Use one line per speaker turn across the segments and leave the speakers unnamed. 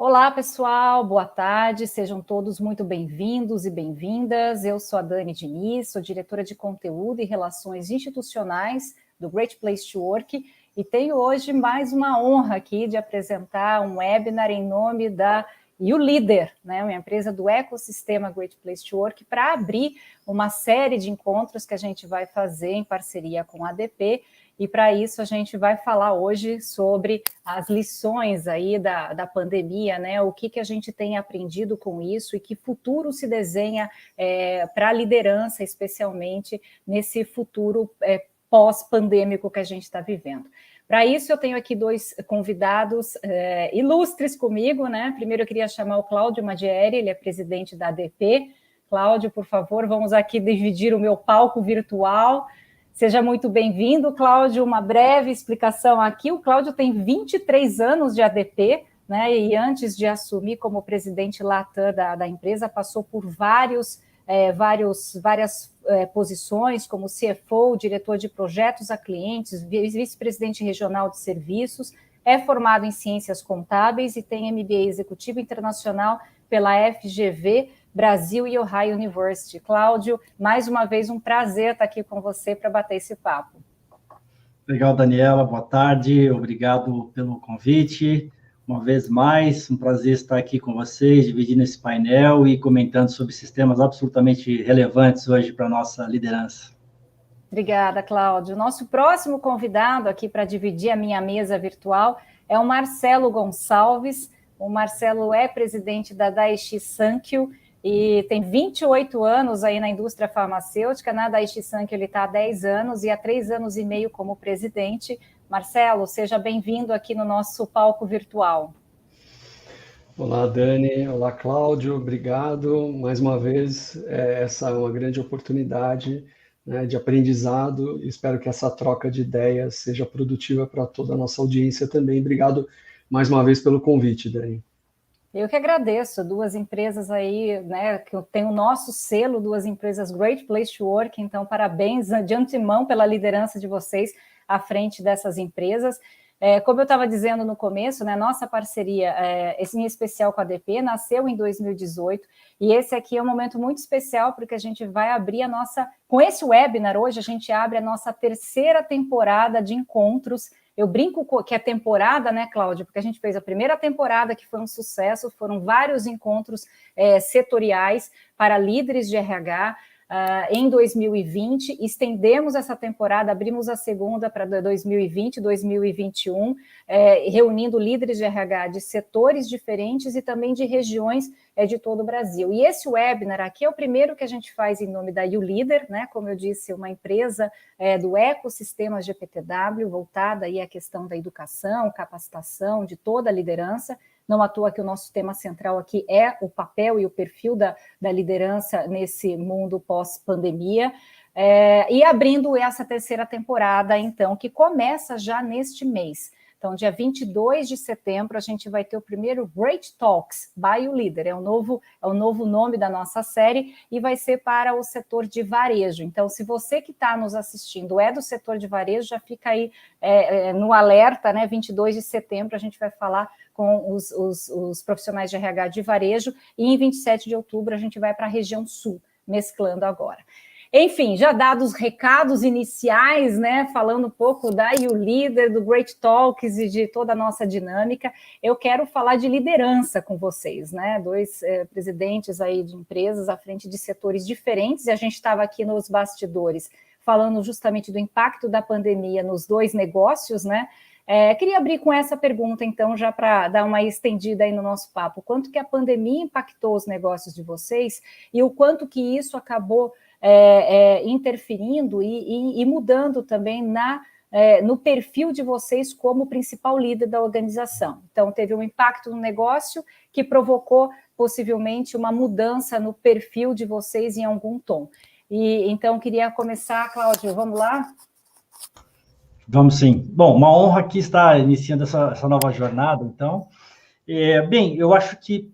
Olá, pessoal, boa tarde, sejam todos muito bem-vindos e bem-vindas. Eu sou a Dani Diniz, sou diretora de conteúdo e relações institucionais do Great Place to Work e tenho hoje mais uma honra aqui de apresentar um webinar em nome da YouLeader, né, uma empresa do ecossistema Great Place to Work, para abrir uma série de encontros que a gente vai fazer em parceria com a ADP. E para isso a gente vai falar hoje sobre as lições aí da pandemia, né? O que a gente tem aprendido com isso e que futuro se desenha para a liderança, especialmente nesse futuro pós-pandêmico que a gente está vivendo. Para isso, eu tenho aqui dois convidados ilustres comigo, né? Primeiro, eu queria chamar o Cláudio Maggieri, ele é presidente da ADP. Cláudio, por favor, vamos aqui dividir o meu palco virtual. Seja muito bem-vindo, Cláudio. Uma breve explicação aqui. O Cláudio tem 23 anos de ADP, né? E antes de assumir como presidente Latam da empresa, passou por várias posições, como CFO, diretor de projetos a clientes, vice-presidente regional de serviços, é formado em ciências contábeis e tem MBA executivo internacional pela FGV Brasil e Ohio University. Cláudio, mais uma vez um prazer estar aqui com você para bater esse papo.
Legal, Daniela, boa tarde, obrigado pelo convite. Uma vez mais, um prazer estar aqui com vocês, dividindo esse painel e comentando sobre sistemas absolutamente relevantes hoje para a nossa liderança.
Obrigada, Cláudio. Nosso próximo convidado aqui para dividir a minha mesa virtual é o Marcelo Gonçalves. O Marcelo é presidente da Daiichi Sankyo e tem 28 anos aí na indústria farmacêutica. Na Daiichi Sankyo ele está há 10 anos e há 3 anos e meio como presidente. Marcelo, seja bem-vindo aqui no nosso palco virtual.
Olá, Dani. Olá, Cláudio. Obrigado. Mais uma vez, essa é uma grande oportunidade, né, de aprendizado. Espero que essa troca de ideias seja produtiva para toda a nossa audiência também. Obrigado mais uma vez pelo convite, Dani.
Eu que agradeço, duas empresas aí, né, que tem o nosso selo, duas empresas Great Place to Work, então parabéns de antemão pela liderança de vocês à frente dessas empresas. Como eu estava dizendo no começo, né, nossa parceria, em especial com a ADP, nasceu em 2018, e esse aqui é um momento muito especial, porque a gente vai abrir com esse webinar hoje, a gente abre a nossa terceira temporada de encontros. Eu brinco que é temporada, né, Cláudia? Porque a gente fez a primeira temporada, que foi um sucesso, foram vários encontros setoriais para líderes de RH em 2020, estendemos essa temporada, abrimos a segunda para 2020, 2021, reunindo líderes de RH de setores diferentes e também de regiões de todo o Brasil. E esse webinar aqui é o primeiro que a gente faz em nome da YouLeader, né? Como eu disse, uma empresa do ecossistema GPTW, voltada aí à questão da educação, capacitação, de toda a liderança. Não à toa que o nosso tema central aqui é o papel e o perfil da liderança nesse mundo pós-pandemia. E abrindo essa terceira temporada, então, que começa já neste mês. Então, dia 22 de setembro, a gente vai ter o primeiro Great Talks by YouLeader, é o novo nome da nossa série, e vai ser para o setor de varejo. Então, se você que está nos assistindo é do setor de varejo, já fica aí no alerta, né? 22 de setembro a gente vai falar com os profissionais de RH de varejo, e em 27 de outubro a gente vai para a região sul, mesclando agora. Enfim, já dados os recados iniciais, né, falando um pouco da YouLeader, do Great Talks e de toda a nossa dinâmica, eu quero falar de liderança com vocês, né, dois presidentes aí de empresas à frente de setores diferentes, e a gente estava aqui nos bastidores falando justamente do impacto da pandemia nos dois negócios, né. Queria abrir com essa pergunta, então, já para dar uma estendida aí no nosso papo. Quanto que a pandemia impactou os negócios de vocês e o quanto que isso acabou interferindo e mudando também no perfil de vocês como principal líder da organização. Então, teve um impacto no negócio que provocou, possivelmente, uma mudança no perfil de vocês em algum tom. E então, queria começar, Cláudio, vamos lá?
Vamos sim. Bom, uma honra aqui estar iniciando essa nova jornada, então. Bem, eu acho que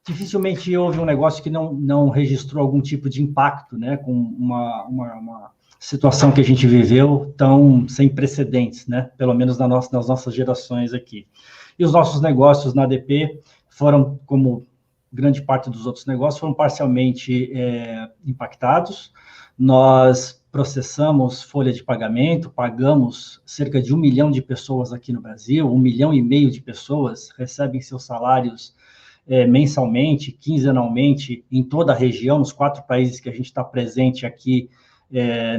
dificilmente houve um negócio que não registrou algum tipo de impacto, né, com uma situação que a gente viveu tão sem precedentes, né? Pelo menos nas nossas gerações aqui. E os nossos negócios na ADP foram, como grande parte dos outros negócios, foram parcialmente impactados. Nós processamos folha de pagamento, pagamos cerca de 1 milhão de pessoas aqui no Brasil, 1,5 milhão de pessoas recebem seus salários mensalmente, quinzenalmente, em toda a região, nos 4 países que a gente está presente aqui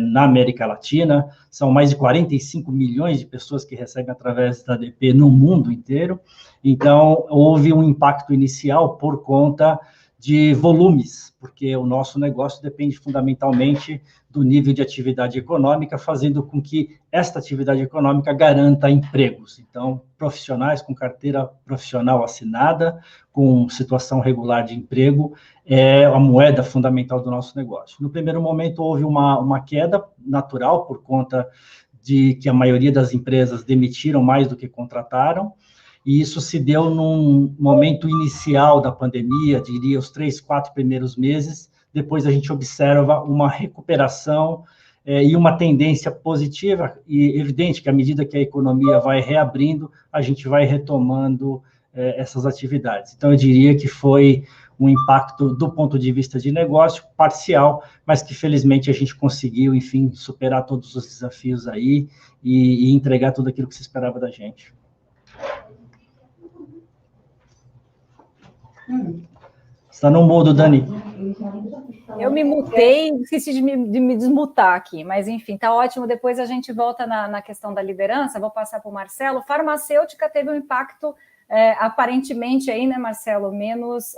na América Latina. São mais de 45 milhões de pessoas que recebem através da ADP no mundo inteiro. Então, houve um impacto inicial por conta de volumes, porque o nosso negócio depende fundamentalmente do nível de atividade econômica, fazendo com que esta atividade econômica garanta empregos. Então, profissionais com carteira profissional assinada, com situação regular de emprego, é a moeda fundamental do nosso negócio. No primeiro momento, houve uma queda natural, por conta de que a maioria das empresas demitiram mais do que contrataram, e isso se deu num momento inicial da pandemia, diria os 3, 4 primeiros meses. Depois a gente observa uma recuperação e uma tendência positiva, e evidente que à medida que a economia vai reabrindo, a gente vai retomando essas atividades. Então, eu diria que foi um impacto do ponto de vista de negócio parcial, mas que felizmente a gente conseguiu, enfim, superar todos os desafios aí e entregar tudo aquilo que se esperava da gente. Está no mudo, Dani.
Eu me mutei, esqueci de me desmutar aqui, mas enfim, está ótimo. Depois a gente volta na questão da liderança. Vou passar para o Marcelo. Farmacêutica teve um impacto, aparentemente, aí, né, Marcelo, menos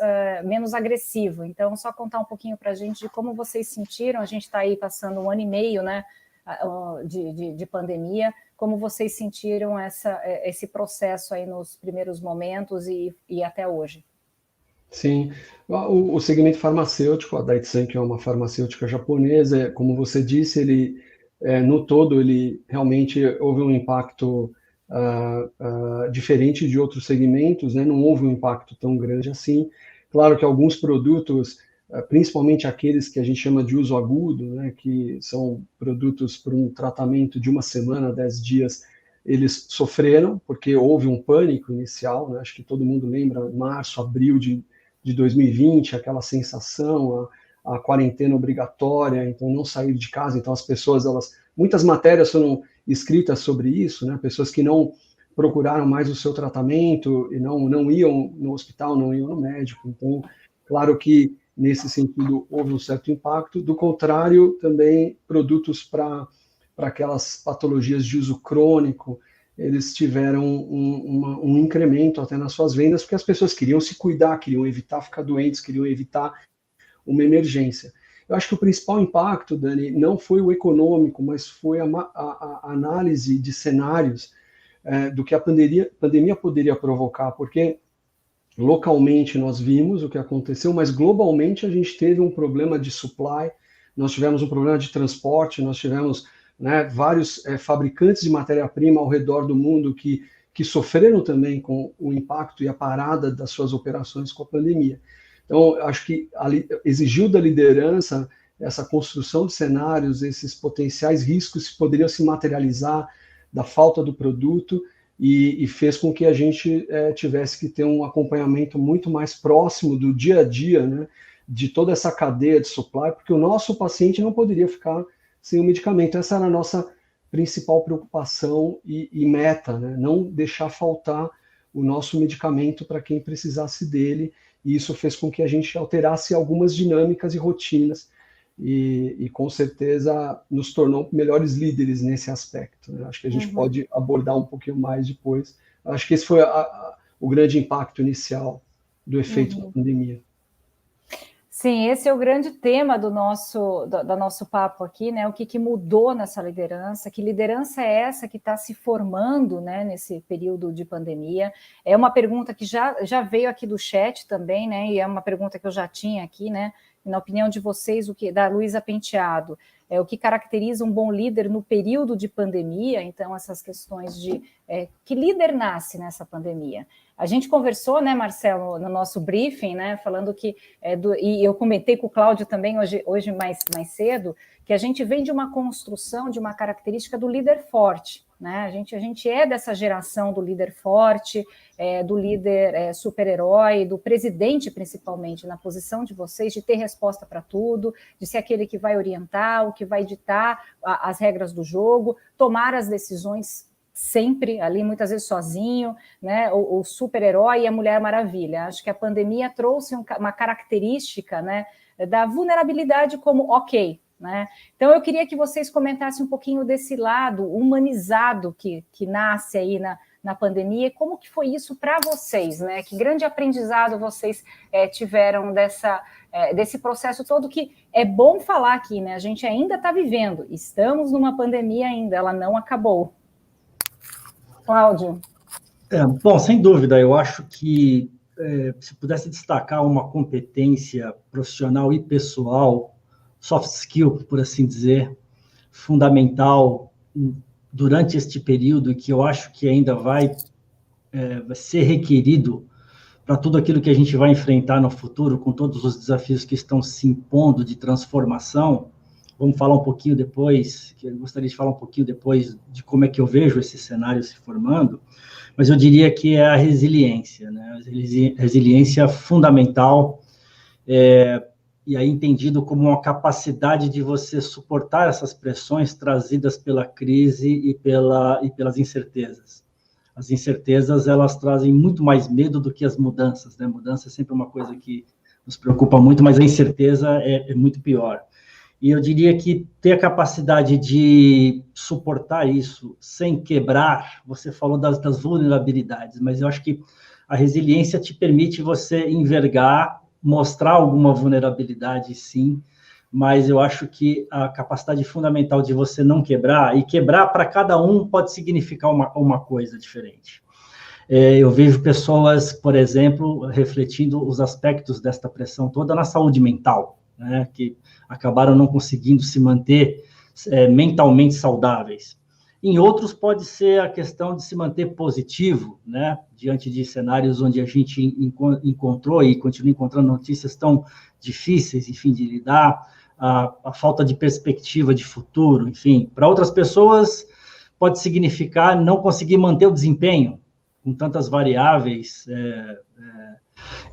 agressivo. Então, só contar um pouquinho para a gente de como vocês sentiram. A gente está aí passando 1 ano e meio, né, de pandemia. Como vocês sentiram esse processo aí nos primeiros momentos e até hoje?
Sim, o segmento farmacêutico, a Daiichi, que é uma farmacêutica japonesa, como você disse, ele no todo ele realmente houve um impacto diferente de outros segmentos, né? Não houve um impacto tão grande assim. Claro que alguns produtos, principalmente aqueles que a gente chama de uso agudo, né? Que são produtos para um tratamento de 1 semana, 10 dias, eles sofreram, porque houve um pânico inicial, né? Acho que todo mundo lembra, março, abril de 2020, aquela sensação, a quarentena obrigatória, então não sair de casa, então as pessoas, muitas matérias foram escritas sobre isso, né? Pessoas que não procuraram mais o seu tratamento e não iam no hospital, não iam no médico. Então, claro que nesse sentido houve um certo impacto. Do contrário, também produtos para aquelas patologias de uso crônico, eles tiveram um incremento até nas suas vendas, porque as pessoas queriam se cuidar, queriam evitar ficar doentes, queriam evitar uma emergência. Eu acho que o principal impacto, Dani, não foi o econômico, mas foi a análise de cenários do que a pandemia poderia provocar, porque localmente nós vimos o que aconteceu, mas globalmente a gente teve um problema de supply, nós tivemos um problema de transporte, nós tivemos vários fabricantes de matéria-prima ao redor do mundo que sofreram também com o impacto e a parada das suas operações com a pandemia. Então, acho que exigiu da liderança essa construção de cenários, esses potenciais riscos que poderiam se materializar da falta do produto e fez com que a gente tivesse que ter um acompanhamento muito mais próximo do dia a dia, né, de toda essa cadeia de supply, porque o nosso paciente não poderia ficar sem o medicamento. Essa era a nossa principal preocupação e meta, né? Não deixar faltar o nosso medicamento para quem precisasse dele, e isso fez com que a gente alterasse algumas dinâmicas e rotinas, e com certeza nos tornou melhores líderes nesse aspecto, né? Acho que a gente pode abordar um pouquinho mais depois. Acho que esse foi o grande impacto inicial do efeito da pandemia.
Sim, esse é o grande tema do nosso papo aqui, né? O que mudou nessa liderança? Que liderança é essa que está se formando, né, nesse período de pandemia? É uma pergunta que já veio aqui do chat também, né? E é uma pergunta que eu já tinha aqui, né? Na opinião de vocês, da Luísa Penteado, o que caracteriza um bom líder no período de pandemia? Então, essas questões de que líder nasce nessa pandemia? A gente conversou, né, Marcelo, no nosso briefing, né, falando que, e eu comentei com o Cláudio também hoje mais cedo, que a gente vem de uma construção, de uma característica do líder forte, né? A gente é dessa geração do líder forte, do líder super-herói, do presidente, principalmente, na posição de vocês, de ter resposta para tudo, de ser aquele que vai orientar, o que vai ditar as regras do jogo, tomar as decisões sempre ali, muitas vezes sozinho, né? O super-herói e a Mulher Maravilha. Acho que a pandemia trouxe uma característica, né, da vulnerabilidade como ok, né? Então eu queria que vocês comentassem um pouquinho desse lado humanizado que nasce aí na pandemia, e como que foi isso para vocês, né? Que grande aprendizado vocês tiveram desse processo todo, que é bom falar aqui, né? A gente ainda está vivendo, estamos numa pandemia ainda, ela não acabou. Cláudio.
Bom, sem dúvida, eu acho que se pudesse destacar uma competência profissional e pessoal, soft skill, por assim dizer, fundamental durante este período, que eu acho que ainda vai ser requerido para tudo aquilo que a gente vai enfrentar no futuro, com todos os desafios que estão se impondo de transformação. Vamos falar um pouquinho depois, que eu gostaria de falar um pouquinho depois de como é que eu vejo esse cenário se formando, mas eu diria que é a resiliência, né? A resiliência fundamental, e aí entendido como uma capacidade de você suportar essas pressões trazidas pela crise e pelas incertezas. As incertezas, elas trazem muito mais medo do que as mudanças, né? Mudança é sempre uma coisa que nos preocupa muito, mas a incerteza é muito pior. E eu diria que ter a capacidade de suportar isso sem quebrar, você falou das vulnerabilidades, mas eu acho que a resiliência te permite você envergar, mostrar alguma vulnerabilidade, sim, mas eu acho que a capacidade fundamental de você não quebrar, e quebrar para cada um pode significar uma coisa diferente. Eu vejo pessoas, por exemplo, refletindo os aspectos desta pressão toda na saúde mental, né, que acabaram não conseguindo se manter mentalmente saudáveis. Em outros, pode ser a questão de se manter positivo, né, diante de cenários onde a gente encontrou e continua encontrando notícias tão difíceis, enfim, de lidar, a falta de perspectiva de futuro, enfim. Para outras pessoas, pode significar não conseguir manter o desempenho, com tantas variáveis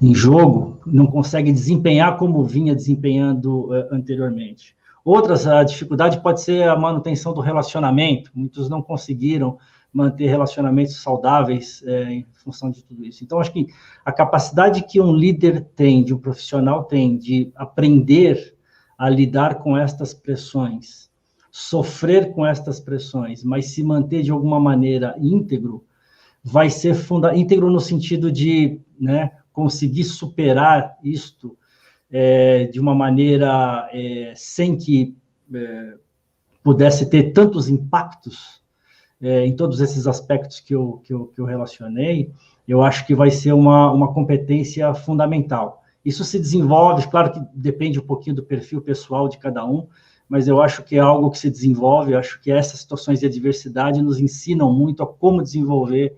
em jogo, não consegue desempenhar como vinha desempenhando anteriormente. Outras, a dificuldade pode ser a manutenção do relacionamento. Muitos não conseguiram manter relacionamentos saudáveis em função de tudo isso. Então, acho que a capacidade que um líder tem, de um profissional tem, de aprender a lidar com estas pressões, sofrer com estas pressões, mas se manter de alguma maneira íntegro, vai ser íntegro no sentido de, né, conseguir superar isto de uma maneira sem que pudesse ter tantos impactos em todos esses aspectos que eu relacionei. Eu acho que vai ser uma competência fundamental. Isso se desenvolve, claro que depende um pouquinho do perfil pessoal de cada um, mas eu acho que é algo que se desenvolve. Eu acho que essas situações de adversidade nos ensinam muito a como desenvolver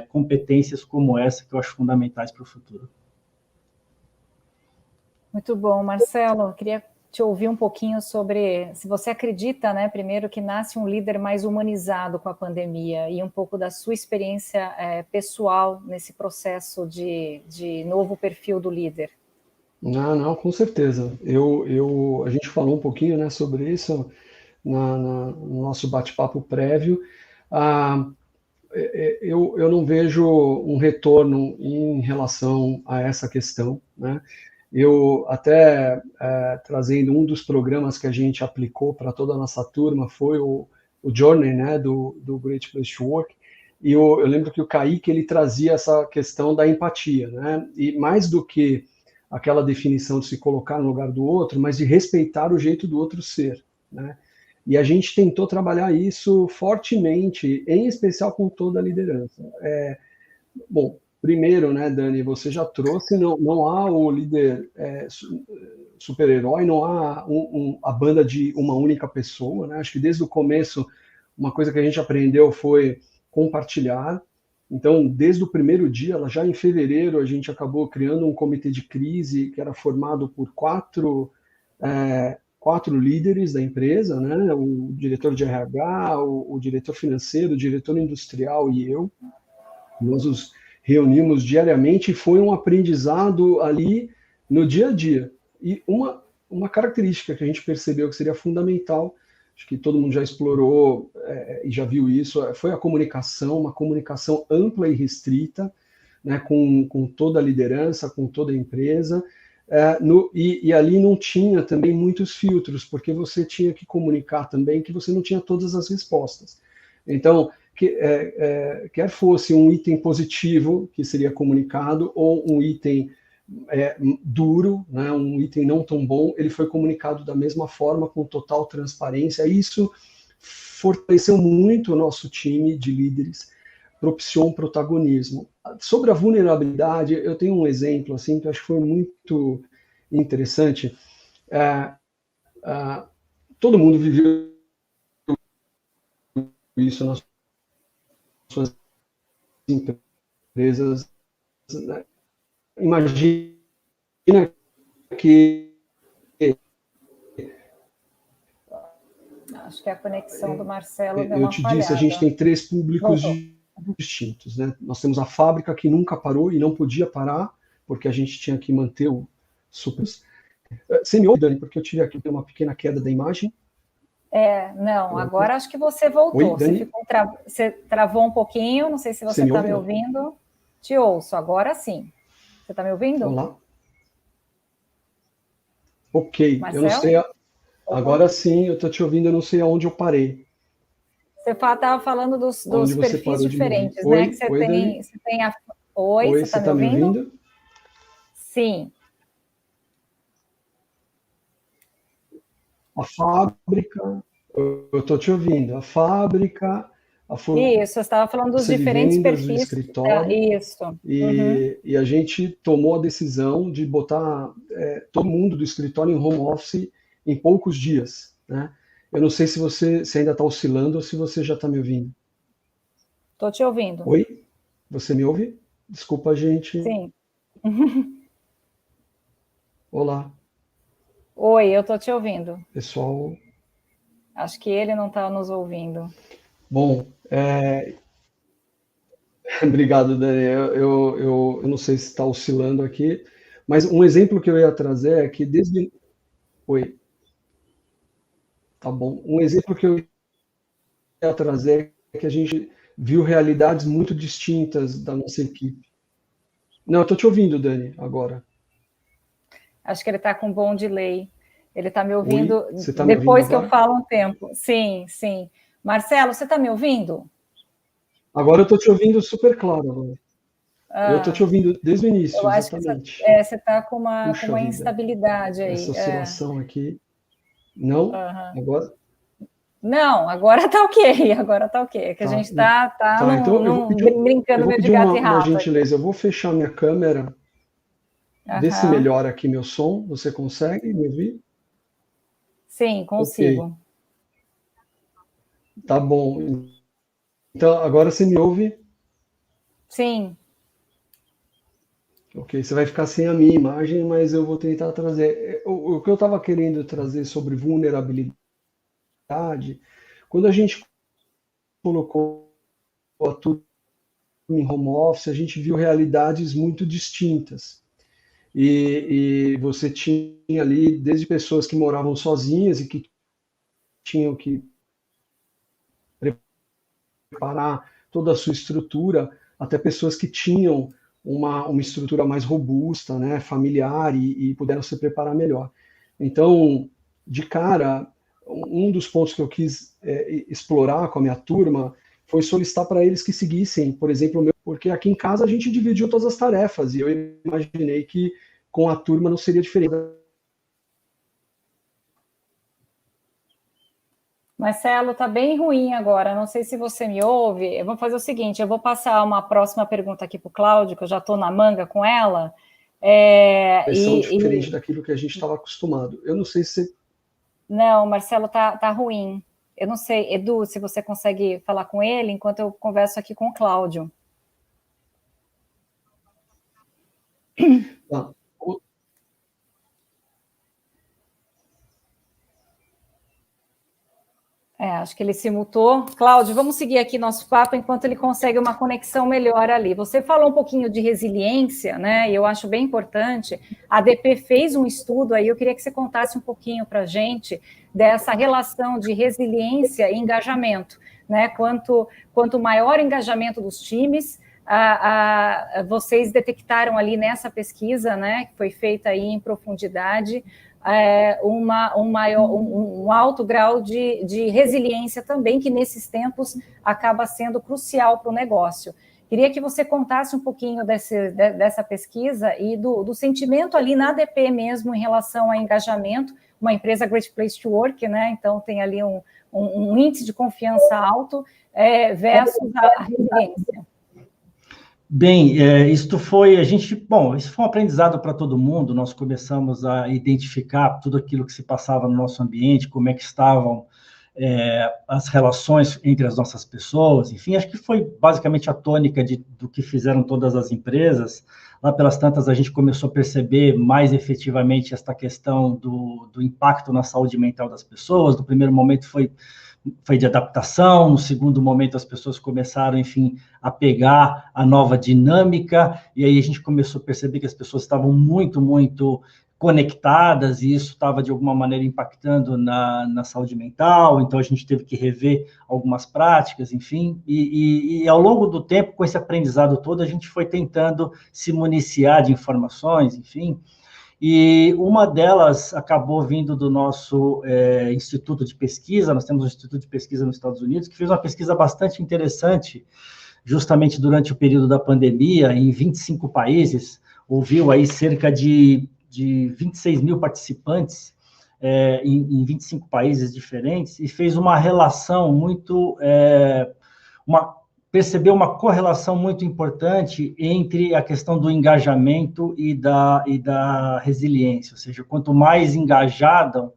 competências como essa, que eu acho fundamentais para o futuro.
Muito bom, Marcelo. Eu queria te ouvir um pouquinho sobre se você acredita, né, primeiro, que nasce um líder mais humanizado com a pandemia, e um pouco da sua experiência pessoal nesse processo de novo perfil do líder.
Não, com certeza. A gente falou um pouquinho, né, sobre isso no nosso bate-papo prévio. Eu não vejo um retorno em relação a essa questão, né? Eu até, trazendo um dos programas que a gente aplicou para toda a nossa turma, foi o Journey, né, do Great Place to Work, e eu lembro que o Kaique, ele trazia essa questão da empatia, né? E mais do que aquela definição de se colocar no lugar do outro, mas de respeitar o jeito do outro ser, né? E a gente tentou trabalhar isso fortemente, em especial com toda a liderança. Bom, primeiro, né, Dani, você já trouxe, não há o líder super-herói, não há a banda de uma única pessoa, né? Acho que desde o começo, uma coisa que a gente aprendeu foi compartilhar. Então, desde o primeiro dia, já em fevereiro, a gente acabou criando um comitê de crise que era formado por quatro 4 líderes da empresa, né? O diretor de RH, o diretor financeiro, o diretor industrial e eu. Nós nos reunimos diariamente e foi um aprendizado ali no dia a dia. E uma característica que a gente percebeu que seria fundamental, acho que todo mundo já explorou e já viu isso, foi a comunicação, uma comunicação ampla e restrita, né, com toda a liderança, com toda a empresa, e ali não tinha também muitos filtros, porque você tinha que comunicar também que você não tinha todas as respostas. Então, quer fosse um item positivo que seria comunicado, ou um item duro, né, um item não tão bom, ele foi comunicado da mesma forma, com total transparência. Isso fortaleceu muito o nosso time de líderes, propiciou um protagonismo. Sobre a vulnerabilidade, eu tenho um exemplo assim que eu acho que foi muito interessante. Todo mundo viveu isso nas suas empresas. Né? Imagina que
acho que a conexão do Marcelo deu
eu
uma
te
falhada.
disse, a gente tem 3 públicos
Voltou.
distintos, né? Nós temos a fábrica que nunca parou e não podia parar, porque a gente tinha que manter o super. Você me ouve, Dani, porque eu tive aqui uma pequena queda da imagem.
Não, agora acho que você voltou.
Oi, Dani?
Você travou um pouquinho, não sei se você está me
ouve,
ouvindo. Te ouço, agora sim. Você está me ouvindo?
Olá. Ok,
Marcelo?
Eu não sei. Agora sim, eu estou te ouvindo, eu não sei aonde eu parei.
Você estava falando dos perfis diferentes, né?
Oi,
Que você
oi,
tem,
Dani.
você tem a...
Oi,
você está me ouvindo? Sim.
A fábrica, eu estou te ouvindo. A fábrica,
Isso, você estava falando dos diferentes perfis.
Do escritório.
Isso.
E a gente tomou a decisão de botar todo mundo do escritório em home office em poucos dias, né? Eu não sei se você ainda está oscilando ou se você já está me ouvindo.
Estou te ouvindo.
Oi? Você me ouve? Desculpa, gente.
Sim.
Olá.
Oi, eu estou te ouvindo.
Pessoal.
Acho que ele não está nos ouvindo.
Bom, obrigado, Dani. Eu não sei se está oscilando aqui, mas um exemplo que eu ia trazer é que desde... Oi. Tá bom. Um exemplo que eu ia trazer é que a gente viu realidades muito distintas da nossa equipe. Não, eu estou te ouvindo, Dani, agora.
Acho que ele está com um bom delay. Ele está me ouvindo.
Oi, você tá me
depois
ouvindo
que
agora?
eu falo um tempo. Sim, sim. Marcelo, você está me ouvindo?
Agora eu estou te ouvindo super claro. Agora. Eu estou te ouvindo desde o início,
eu acho
exatamente.
Que você está com uma
Puxa vida.
instabilidade aí.
Essa oscilação aqui. Não? Agora?
Não, agora tá ok. Agora tá ok. É que a gente tá
então
brincando de gato e rato.
Uma gentileza. Eu vou fechar minha câmera. Vê se melhora aqui meu som. Você consegue me ouvir?
Sim, consigo.
Okay. Tá bom. Então, agora você me ouve?
Sim.
Ok, você vai ficar sem a minha imagem, mas eu vou tentar trazer. O que eu estava querendo trazer sobre vulnerabilidade, quando a gente colocou a turma em home office, a gente viu realidades muito distintas. E você tinha ali desde pessoas que moravam sozinhas e que tinham que preparar toda a sua estrutura, até pessoas que tinham uma estrutura mais robusta, né, familiar, e puderam se preparar melhor. Então, de cara, um dos pontos que eu quis explorar com a minha turma foi solicitar para eles que seguissem, por exemplo, porque aqui em casa a gente dividiu todas as tarefas, e eu imaginei que com a turma não seria diferente.
Marcelo, está bem ruim agora. Não sei se você me ouve. Eu vou fazer o seguinte: eu vou passar uma próxima pergunta aqui para o Cláudio, que eu já estou na manga com ela.
Diferente daquilo que a gente estava acostumado. Eu não sei se...
Não, Marcelo, tá ruim. Eu não sei, Edu, se você consegue falar com ele enquanto eu converso aqui com o Cláudio.
Tá.
Acho que ele se mutou. Cláudio, vamos seguir aqui nosso papo enquanto ele consegue uma conexão melhor ali. Você falou um pouquinho de resiliência, né? E eu acho bem importante. A ADP fez um estudo aí, eu queria que você contasse um pouquinho para a gente dessa relação de resiliência e engajamento, né? Quanto maior o engajamento dos times, vocês detectaram ali nessa pesquisa, né? Que foi feita aí em profundidade, um alto grau de resiliência também, que nesses tempos acaba sendo crucial para o negócio. Queria que você contasse um pouquinho dessa pesquisa e do sentimento ali na ADP mesmo em relação a engajamento, uma empresa Great Place to Work, né? Então tem ali um índice de confiança alto versus a resiliência.
Bem, isso foi um aprendizado para todo mundo. Nós começamos a identificar tudo aquilo que se passava no nosso ambiente, como é que estavam as relações entre as nossas pessoas, enfim, acho que foi basicamente a tônica do que fizeram todas as empresas. Lá pelas tantas, a gente começou a perceber mais efetivamente esta questão do impacto na saúde mental das pessoas. No primeiro momento foi de adaptação, no segundo momento as pessoas começaram, enfim, a pegar a nova dinâmica, e aí a gente começou a perceber que as pessoas estavam muito, muito conectadas, e isso estava, de alguma maneira, impactando na saúde mental, então a gente teve que rever algumas práticas, enfim, e ao longo do tempo, com esse aprendizado todo, a gente foi tentando se municiar de informações, enfim, e uma delas acabou vindo do nosso instituto de pesquisa. Nós temos um instituto de pesquisa nos Estados Unidos, que fez uma pesquisa bastante interessante, justamente durante o período da pandemia, em 25 países, ouviu aí cerca de 26 mil participantes em 25 países diferentes, e fez uma relação muito... percebeu uma correlação muito importante entre a questão do engajamento e da resiliência, ou seja, quanto mais engajados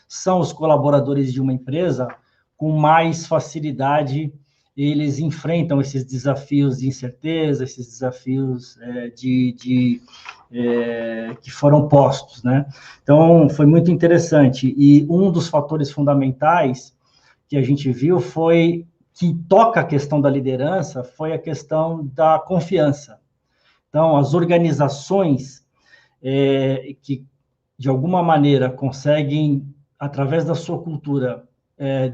são os colaboradores de uma empresa, com mais facilidade eles enfrentam esses desafios de incerteza, esses desafios que foram postos, né? Então, foi muito interessante. E um dos fatores fundamentais que a gente viu que toca a questão da liderança, foi a questão da confiança. Então, as organizações que, de alguma maneira, conseguem, através da sua cultura,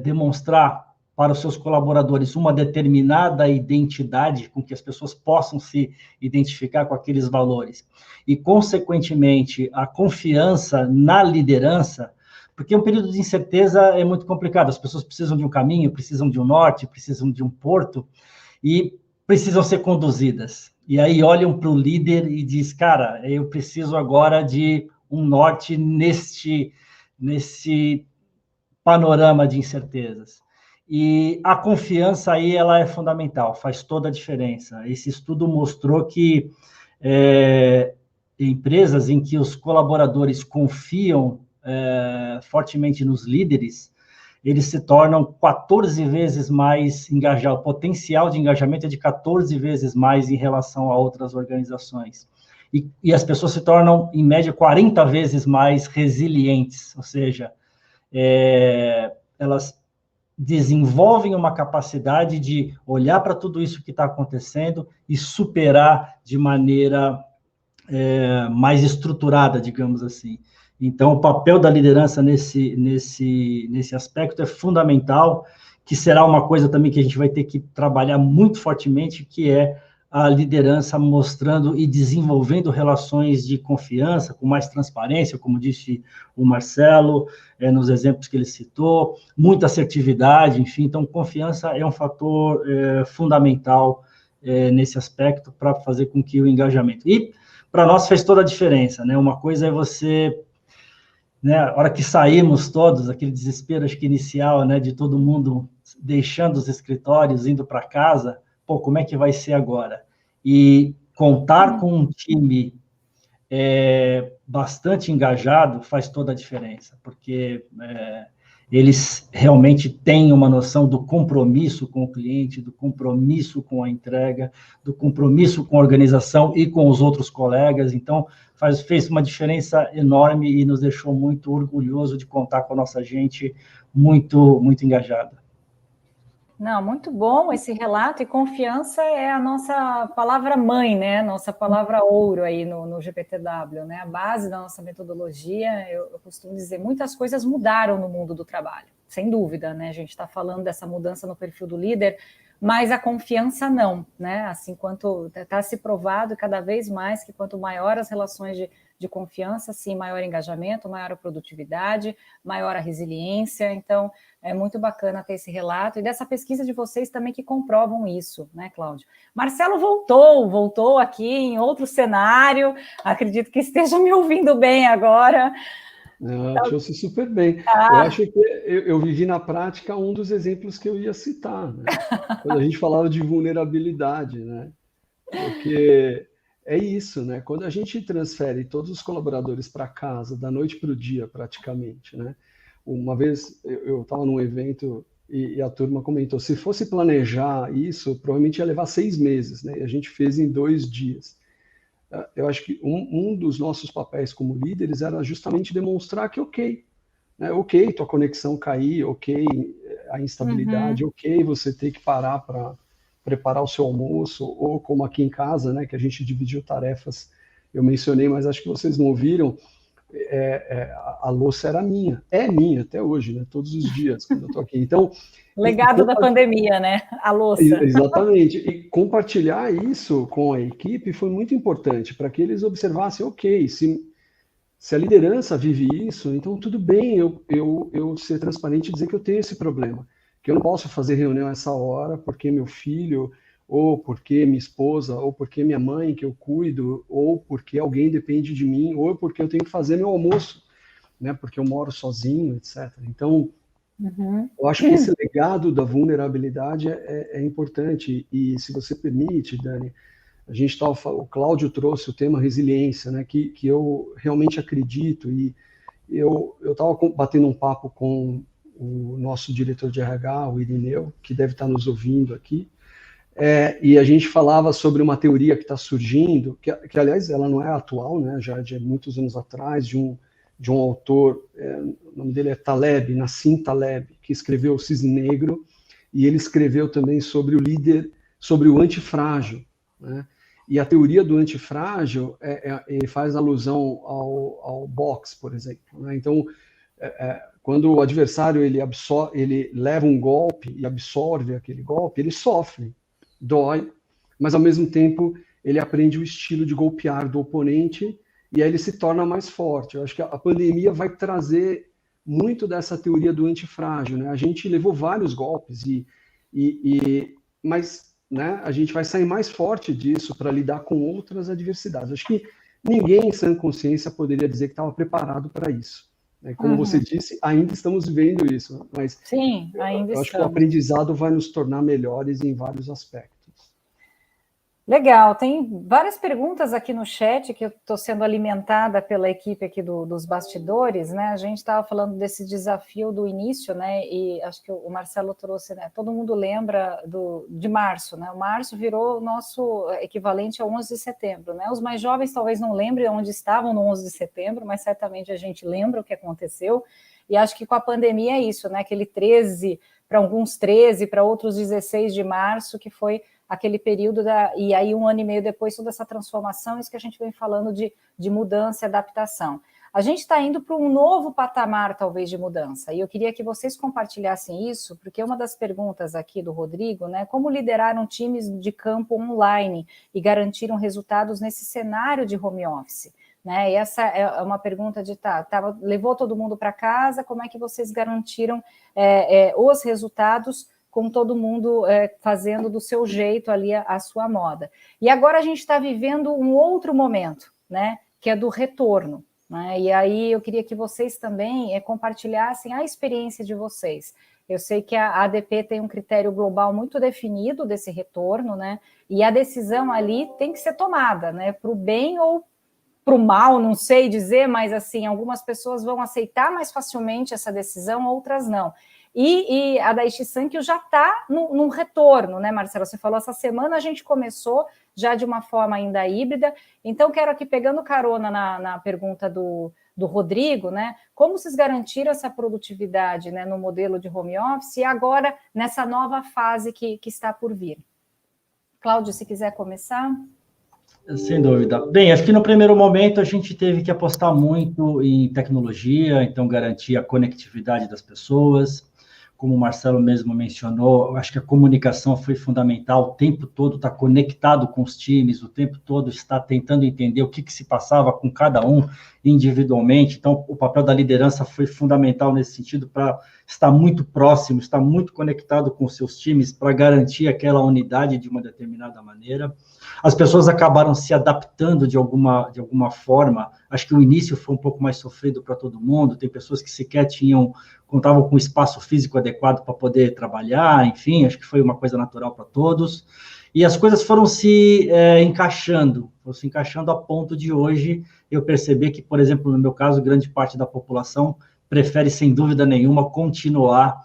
demonstrar para os seus colaboradores uma determinada identidade, com que as pessoas possam se identificar com aqueles valores, e, consequentemente, a confiança na liderança, porque um período de incerteza é muito complicado. As pessoas precisam de um caminho, precisam de um norte, precisam de um porto, e precisam ser conduzidas. E aí olham para o líder e diz, cara, eu preciso agora de um norte nesse panorama de incertezas. E a confiança aí, ela é fundamental, faz toda a diferença. Esse estudo mostrou que empresas em que os colaboradores confiam fortemente nos líderes, eles se tornam 14 vezes mais engajados. O potencial de engajamento é de 14 vezes mais em relação a outras organizações. E as pessoas se tornam, em média, 40 vezes mais resilientes, ou seja, elas desenvolvem uma capacidade de olhar para tudo isso que está acontecendo e superar de maneira mais estruturada, digamos assim. Então, o papel da liderança nesse aspecto é fundamental, que será uma coisa também que a gente vai ter que trabalhar muito fortemente, que é a liderança mostrando e desenvolvendo relações de confiança, com mais transparência, como disse o Marcelo, nos exemplos que ele citou, muita assertividade, enfim. Então, confiança é um fator fundamental nesse aspecto para fazer com que o engajamento... E, para nós, fez toda a diferença, né? Uma coisa é você... Né, a hora que saímos todos, aquele desespero, acho que inicial, né, de todo mundo deixando os escritórios, indo para casa, pô, como é que vai ser agora? E contar com um time bastante engajado faz toda a diferença, porque eles realmente têm uma noção do compromisso com o cliente, do compromisso com a entrega, do compromisso com a organização e com os outros colegas. Então, fez uma diferença enorme e nos deixou muito orgulhoso de contar com a nossa gente muito, muito engajada.
Não, muito bom esse relato, e confiança é a nossa palavra-mãe, né? Nossa palavra ouro aí no GPTW, né? A base da nossa metodologia. Eu costumo dizer, muitas coisas mudaram no mundo do trabalho, sem dúvida, né? A gente está falando dessa mudança no perfil do líder, mas a confiança não, né? Assim, quanto está se provado cada vez mais que quanto maior as relações de confiança, sim, maior engajamento, maior a produtividade, maior a resiliência. Então, é muito bacana ter esse relato, e dessa pesquisa de vocês também que comprovam isso, né, Cláudio? Marcelo voltou aqui em outro cenário, acredito que esteja me ouvindo bem agora.
Te ouço super bem. Eu acho que eu vivi na prática um dos exemplos que eu ia citar, né? Quando a gente falava de vulnerabilidade, né? Porque é isso, né? Quando a gente transfere todos os colaboradores para casa, da noite para o dia, praticamente, né? Uma vez eu estava num evento e a turma comentou, se fosse planejar isso, provavelmente ia levar 6 meses, né? E a gente fez em 2 dias. Eu acho que um dos nossos papéis como líderes era justamente demonstrar que né? Ok, tua conexão cair, ok, a instabilidade, ok, você ter que parar para preparar o seu almoço, ou como aqui em casa, né, que a gente dividiu tarefas, eu mencionei, mas acho que vocês não ouviram, a louça era minha, é minha até hoje, né, todos os dias quando eu estou aqui. Então,
legado da pandemia, né? A louça.
Exatamente. E compartilhar isso com a equipe foi muito importante para que eles observassem, ok, se a liderança vive isso, então tudo bem eu ser transparente e dizer que eu tenho esse problema, que eu não posso fazer reunião essa hora porque meu filho, ou porque minha esposa, ou porque minha mãe que eu cuido, ou porque alguém depende de mim, ou porque eu tenho que fazer meu almoço, né, porque eu moro sozinho, etc. Então, eu acho que esse legado da vulnerabilidade é importante, e se você permite, Dani, a gente estava, o Cláudio trouxe o tema resiliência, né, que eu realmente acredito, e eu estava batendo um papo com o nosso diretor de RH, o Irineu, que deve estar nos ouvindo aqui, e a gente falava sobre uma teoria que está surgindo, que aliás ela não é atual, né, já de muitos anos atrás, de um autor, o nome dele é Taleb, Nassim Taleb, que escreveu O Cisne Negro, e ele escreveu também sobre o líder, sobre o antifrágil, né? E a teoria do antifrágil ele faz alusão ao boxe, por exemplo, né? Então, quando o adversário ele leva um golpe e absorve aquele golpe, ele sofre, dói, mas ao mesmo tempo ele aprende o estilo de golpear do oponente e aí ele se torna mais forte. Eu acho que a pandemia vai trazer muito dessa teoria do antifrágil, né? A gente levou vários golpes, mas, né, a gente vai sair mais forte disso para lidar com outras adversidades. Acho que ninguém em sã consciência poderia dizer que estava preparado para isso. Como você disse, ainda estamos vivendo isso, mas
sim, ainda
eu acho que o aprendizado vai nos tornar melhores em vários aspectos.
Legal, tem várias perguntas aqui no chat que eu estou sendo alimentada pela equipe aqui dos bastidores, né? A gente estava falando desse desafio do início, né? E acho que o Marcelo trouxe, né? Todo mundo lembra de março, né? O março virou o nosso equivalente ao 11 de setembro, né? Os mais jovens talvez não lembrem onde estavam no 11 de setembro, mas certamente a gente lembra o que aconteceu. E acho que com a pandemia é isso, né? Aquele 13, para alguns 13, para outros 16 de março, que foi aquele período, e aí 1 ano e meio depois, toda essa transformação, isso que a gente vem falando de mudança e adaptação. A gente está indo para um novo patamar, talvez, de mudança, e eu queria que vocês compartilhassem isso, porque uma das perguntas aqui do Rodrigo, né, como lideraram times de campo online e garantiram resultados nesse cenário de home office? Né? E essa é uma pergunta de, levou todo mundo para casa, como é que vocês garantiram os resultados com todo mundo fazendo do seu jeito ali a sua moda. E agora a gente está vivendo um outro momento, né, que é do retorno, né? E aí eu queria que vocês também compartilhassem a experiência de vocês. Eu sei que a ADP tem um critério global muito definido desse retorno, né, e a decisão ali tem que ser tomada, né, para o bem ou para o mal, não sei dizer, mas assim, algumas pessoas vão aceitar mais facilmente essa decisão, outras não. E a Daiichi Sankyo já está num retorno, né, Marcelo? Você falou, essa semana a gente começou já de uma forma ainda híbrida, então quero aqui, pegando carona na pergunta do Rodrigo, né? Como vocês garantiram essa produtividade, né, no modelo de home office e agora nessa nova fase que está por vir? Cláudio, se quiser começar.
Sem dúvida. Bem, acho que no primeiro momento a gente teve que apostar muito em tecnologia, então garantir a conectividade das pessoas. Como o Marcelo mesmo mencionou, acho que a comunicação foi fundamental, o tempo todo está conectado com os times, o tempo todo está tentando entender o que se passava com cada um individualmente, então o papel da liderança foi fundamental nesse sentido, para estar muito próximo, estar muito conectado com os seus times, para garantir aquela unidade de uma determinada maneira. As pessoas acabaram se adaptando de alguma forma, acho que o início foi um pouco mais sofrido para todo mundo, tem pessoas que sequer contavam com espaço físico adequado para poder trabalhar, enfim, acho que foi uma coisa natural para todos, e as coisas foram se encaixando a ponto de hoje eu perceber que, por exemplo, no meu caso, grande parte da população prefere, sem dúvida nenhuma, continuar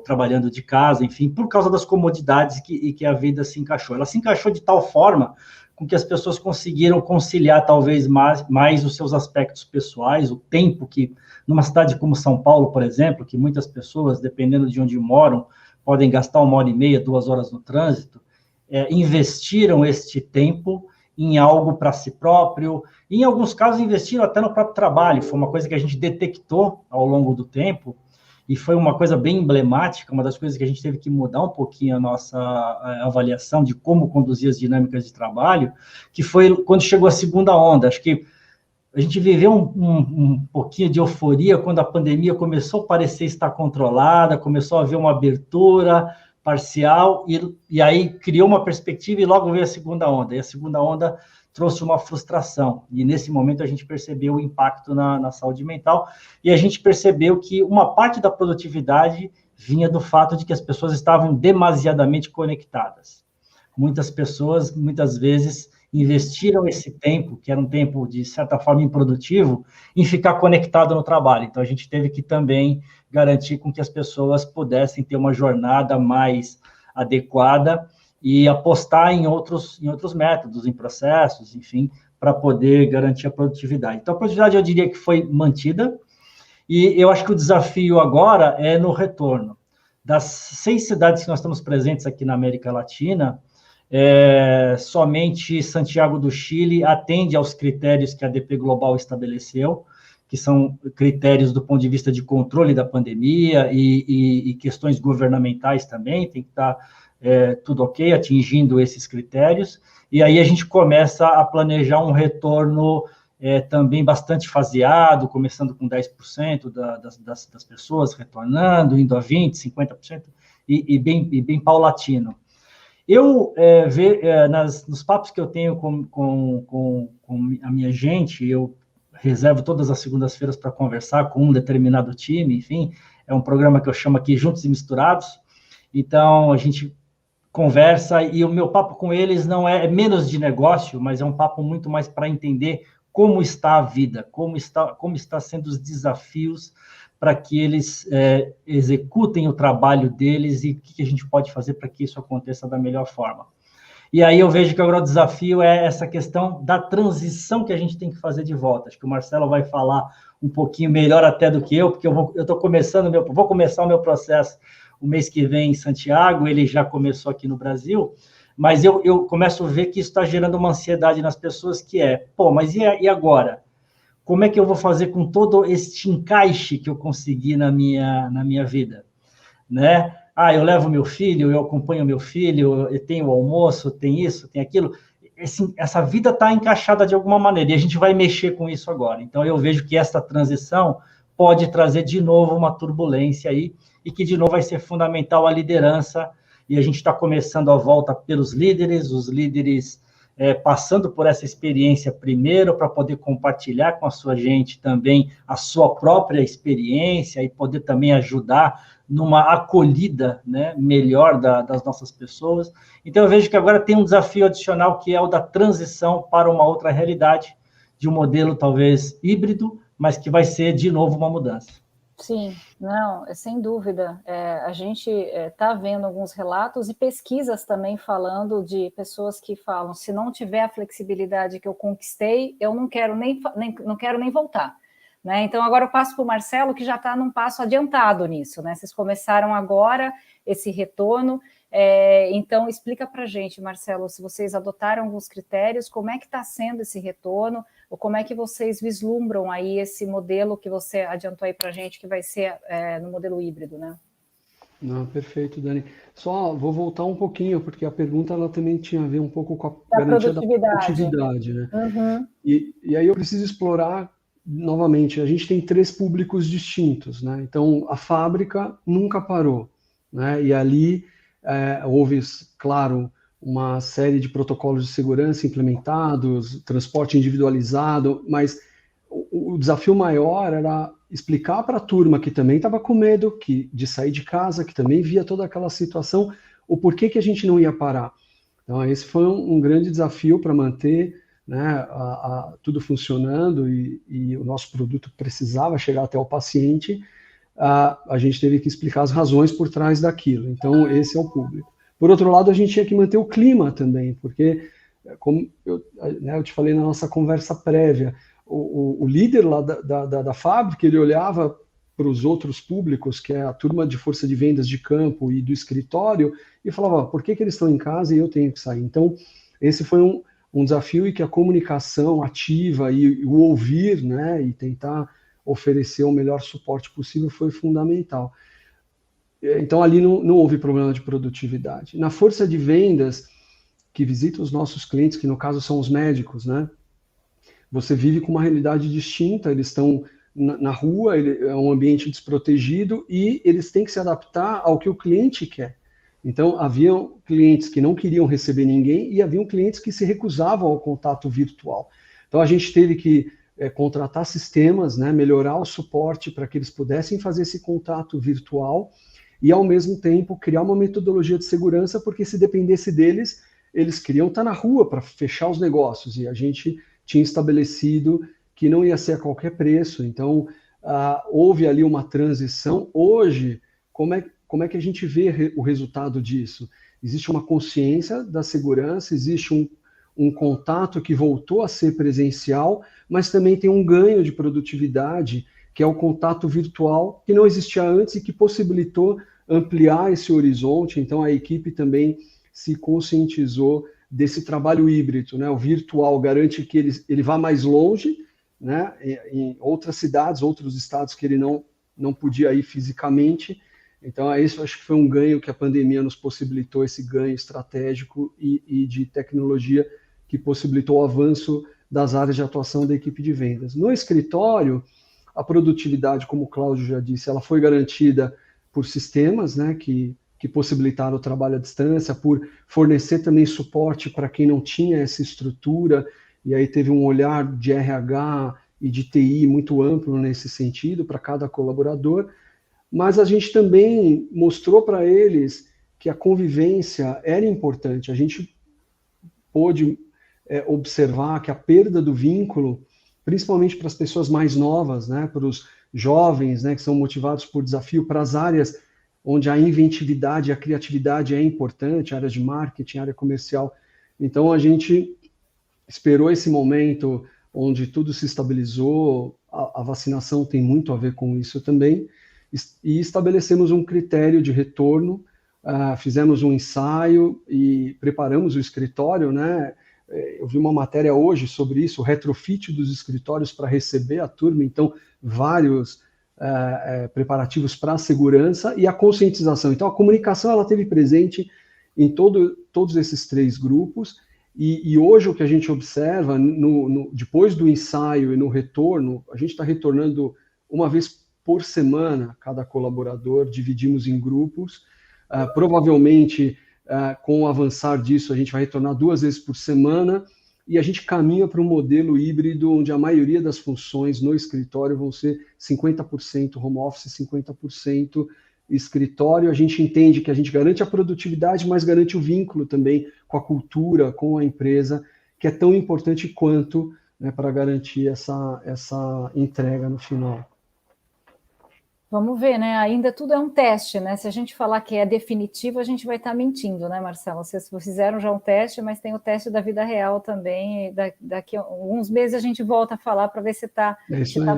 trabalhando de casa, enfim, por causa das comodidades que a vida se encaixou. Ela se encaixou de tal forma com que as pessoas conseguiram conciliar talvez mais os seus aspectos pessoais, o tempo que, numa cidade como São Paulo, por exemplo, que muitas pessoas, dependendo de onde moram, podem gastar 1h30, 2 horas no trânsito, investiram este tempo em algo para si próprio, e em alguns casos investiram até no próprio trabalho, foi uma coisa que a gente detectou ao longo do tempo, e foi uma coisa bem emblemática, uma das coisas que a gente teve que mudar um pouquinho a nossa avaliação de como conduzir as dinâmicas de trabalho, que foi quando chegou a segunda onda. Acho que a gente viveu um pouquinho de euforia quando a pandemia começou a parecer estar controlada, começou a haver uma abertura parcial, e aí criou uma perspectiva e logo veio a segunda onda. E a segunda onda trouxe uma frustração, e nesse momento a gente percebeu o impacto na saúde mental, e a gente percebeu que uma parte da produtividade vinha do fato de que as pessoas estavam demasiadamente conectadas. Muitas pessoas, muitas vezes, investiram esse tempo, que era um tempo, de certa forma, improdutivo, em ficar conectado no trabalho. Então, a gente teve que também garantir com que as pessoas pudessem ter uma jornada mais adequada e apostar em outros métodos, em processos, enfim, para poder garantir a produtividade. Então, a produtividade, eu diria que foi mantida, e eu acho que o desafio agora é no retorno. Das 6 cidades que nós estamos presentes aqui na América Latina, somente Santiago do Chile atende aos critérios que a ADP Global estabeleceu, que são critérios do ponto de vista de controle da pandemia e questões governamentais também, tem que estar tudo ok, atingindo esses critérios, e aí a gente começa a planejar um retorno também bastante faseado, começando com 10% das pessoas retornando, indo a 20%, 50%, e bem paulatino. Eu nos papos que eu tenho com a minha gente, eu reservo todas as segundas-feiras para conversar com um determinado time, enfim, é um programa que eu chamo aqui Juntos e Misturados, então a gente conversa, e o meu papo com eles não é menos de negócio, mas é um papo muito mais para entender como está a vida, como está sendo os desafios para que eles executem o trabalho deles e o que a gente pode fazer para que isso aconteça da melhor forma. E aí eu vejo que o grande desafio é essa questão da transição que a gente tem que fazer de volta. Acho que o Marcelo vai falar um pouquinho melhor até do que eu, porque eu estou vou começar o meu processo o mês que vem em Santiago, ele já começou aqui no Brasil, mas eu começo a ver que isso está gerando uma ansiedade nas pessoas, que mas e agora? Como é que eu vou fazer com todo este encaixe que eu consegui na minha vida? Né? Eu levo meu filho, eu acompanho meu filho, eu tenho o almoço, tem isso, tem aquilo. Essa vida está encaixada de alguma maneira, e a gente vai mexer com isso agora. Então, eu vejo que essa transição pode trazer de novo uma turbulência aí, e que de novo vai ser fundamental a liderança, e a gente está começando a volta pelos líderes, os líderes passando por essa experiência primeiro, para poder compartilhar com a sua gente também a sua própria experiência e poder também ajudar numa acolhida, né, melhor das nossas pessoas. Então, eu vejo que agora tem um desafio adicional, que é o da transição para uma outra realidade, de um modelo talvez híbrido, mas que vai ser, de novo, uma mudança.
Sim, não, sem dúvida. A gente está vendo alguns relatos e pesquisas também falando de pessoas que falam: se não tiver a flexibilidade que eu conquistei, eu não quero nem voltar. Né? Então, agora eu passo para o Marcelo, que já está num passo adiantado nisso. Né? Vocês começaram agora esse retorno. Então, explica para a gente, Marcelo, se vocês adotaram alguns critérios, como é que está sendo esse retorno, ou como é que vocês vislumbram aí esse modelo que você adiantou aí para a gente, que vai ser no modelo híbrido, né?
Não, perfeito, Dani. Só vou voltar um pouquinho, porque a pergunta ela também tinha a ver um pouco com a garantia da produtividade, né?
Uhum.
E aí eu preciso explorar novamente. A gente tem 3 públicos distintos, né? Então, a fábrica nunca parou, né? E ali houve, claro, uma série de protocolos de segurança implementados, transporte individualizado, mas o desafio maior era explicar para a turma que também estava com medo de sair de casa, que também via toda aquela situação, o porquê que a gente não ia parar. Então, esse foi um grande desafio para manter, né, tudo funcionando e o nosso produto precisava chegar até o paciente. A gente teve que explicar as razões por trás daquilo. Então, esse é o público. Por outro lado, a gente tinha que manter o clima também, porque, como eu te falei na nossa conversa prévia, o líder lá da fábrica, ele olhava para os outros públicos, que é a turma de força de vendas de campo e do escritório, e falava: por que eles estão em casa e eu tenho que sair? Então, esse foi um desafio, e que a comunicação ativa e o ouvir, né, e tentar oferecer o melhor suporte possível foi fundamental. Então, ali não houve problema de produtividade. Na força de vendas, que visita os nossos clientes, que no caso são os médicos, né? Você vive com uma realidade distinta, eles estão na rua, é um ambiente desprotegido e eles têm que se adaptar ao que o cliente quer. Então, haviam clientes que não queriam receber ninguém e haviam clientes que se recusavam ao contato virtual. Então, a gente teve que contratar sistemas, né, melhorar o suporte para que eles pudessem fazer esse contato virtual e, ao mesmo tempo, criar uma metodologia de segurança, porque se dependesse deles, eles queriam estar na rua para fechar os negócios, e a gente tinha estabelecido que não ia ser a qualquer preço. Então, houve ali uma transição. Hoje, como é que a gente vê o resultado disso? Existe uma consciência da segurança, existe um contato que voltou a ser presencial, mas também tem um ganho de produtividade, que é o contato virtual, que não existia antes e que possibilitou ampliar esse horizonte. Então, a equipe também se conscientizou desse trabalho híbrido, né? O virtual garante que ele vá mais longe, né? Em outras cidades, outros estados que ele não podia ir fisicamente. Então, isso acho que foi um ganho que a pandemia nos possibilitou, esse ganho estratégico e de tecnologia que possibilitou o avanço das áreas de atuação da equipe de vendas. No escritório, a produtividade, como o Cláudio já disse, ela foi garantida por sistemas, né, que possibilitaram o trabalho à distância, por fornecer também suporte para quem não tinha essa estrutura, e aí teve um olhar de RH e de TI muito amplo nesse sentido, para cada colaborador, mas a gente também mostrou para eles que a convivência era importante. A gente pôde observar que a perda do vínculo, principalmente para as pessoas mais novas, né, para os jovens, né, que são motivados por desafio, para as áreas onde a inventividade e a criatividade é importante, área de marketing, área comercial. Então, a gente esperou esse momento onde tudo se estabilizou, a vacinação tem muito a ver com isso também, e estabelecemos um critério de retorno, fizemos um ensaio e preparamos o escritório, né? Eu vi uma matéria hoje sobre isso, o retrofit dos escritórios para receber a turma, então vários preparativos para a segurança e a conscientização. Então a comunicação ela teve presente em todos esses 3 grupos, e hoje o que a gente observa, depois do ensaio e no retorno, a gente está retornando uma vez por semana cada colaborador, dividimos em grupos, provavelmente com o avançar disso, a gente vai retornar 2 vezes por semana, e a gente caminha para um modelo híbrido onde a maioria das funções no escritório vão ser 50% home office, 50% escritório. A gente entende que a gente garante a produtividade, mas garante o vínculo também com a cultura, com a empresa, que é tão importante quanto, né, para garantir essa entrega no final.
Vamos ver, né? Ainda tudo é um teste, né? Se a gente falar que é definitivo, a gente vai estar mentindo, né, Marcelo? Vocês fizeram já um teste, mas tem o teste da vida real também. Daqui a alguns meses a gente volta a falar para ver se está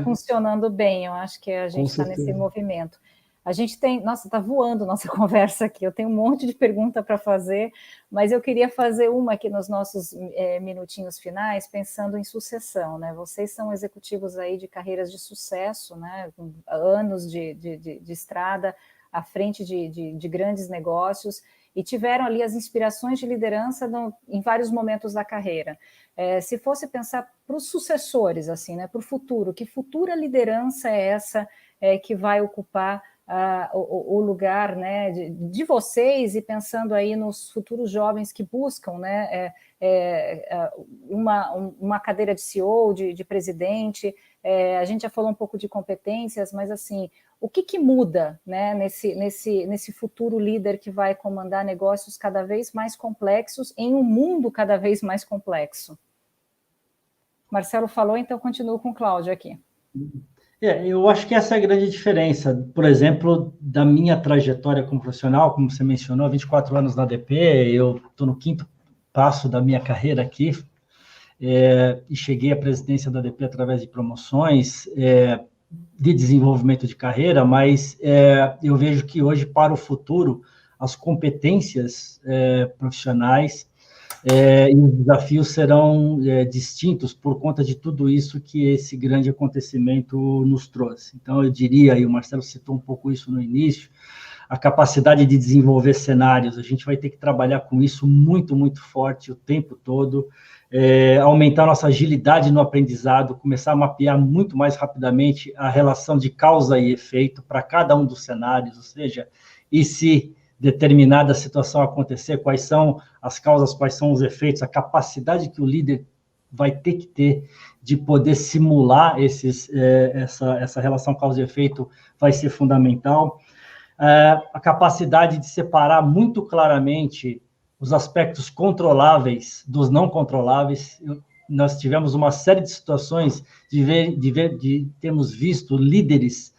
funcionando bem. Eu acho que a gente está nesse movimento. A gente tem... Nossa, está voando nossa conversa aqui. Eu tenho um monte de pergunta para fazer, mas eu queria fazer uma aqui nos nossos minutinhos finais, pensando em sucessão, né? Vocês são executivos aí de carreiras de sucesso, né? Com anos de estrada à frente de grandes negócios, e tiveram ali as inspirações de liderança em vários momentos da carreira. Se fosse pensar para os sucessores, assim, né? Para o futuro, que futura liderança é essa que vai ocupar o lugar, né, de vocês, e pensando aí nos futuros jovens que buscam, né, uma cadeira de CEO, de presidente. A gente já falou um pouco de competências, mas assim, o que muda, né, nesse futuro líder que vai comandar negócios cada vez mais complexos em um mundo cada vez mais complexo? Marcelo falou, então continuo com o Cláudio aqui.
Eu acho que essa é a grande diferença. Por exemplo, da minha trajetória como profissional, como você mencionou, 24 anos na ADP, eu estou no 5º passo da minha carreira aqui, e cheguei à presidência da ADP através de promoções de desenvolvimento de carreira, mas eu vejo que hoje, para o futuro, as competências profissionais e os desafios serão distintos por conta de tudo isso que esse grande acontecimento nos trouxe. Então, eu diria, e o Marcelo citou um pouco isso no início, a capacidade de desenvolver cenários. A gente vai ter que trabalhar com isso muito, muito forte o tempo todo, aumentar nossa agilidade no aprendizado, começar a mapear muito mais rapidamente a relação de causa e efeito para cada um dos cenários, ou seja, e se determinada situação acontecer, quais são as causas, quais são os efeitos, a capacidade que o líder vai ter que ter de poder simular essa relação causa e efeito vai ser fundamental. A capacidade de separar muito claramente os aspectos controláveis dos não controláveis. Nós tivemos uma série de situações de termos visto líderes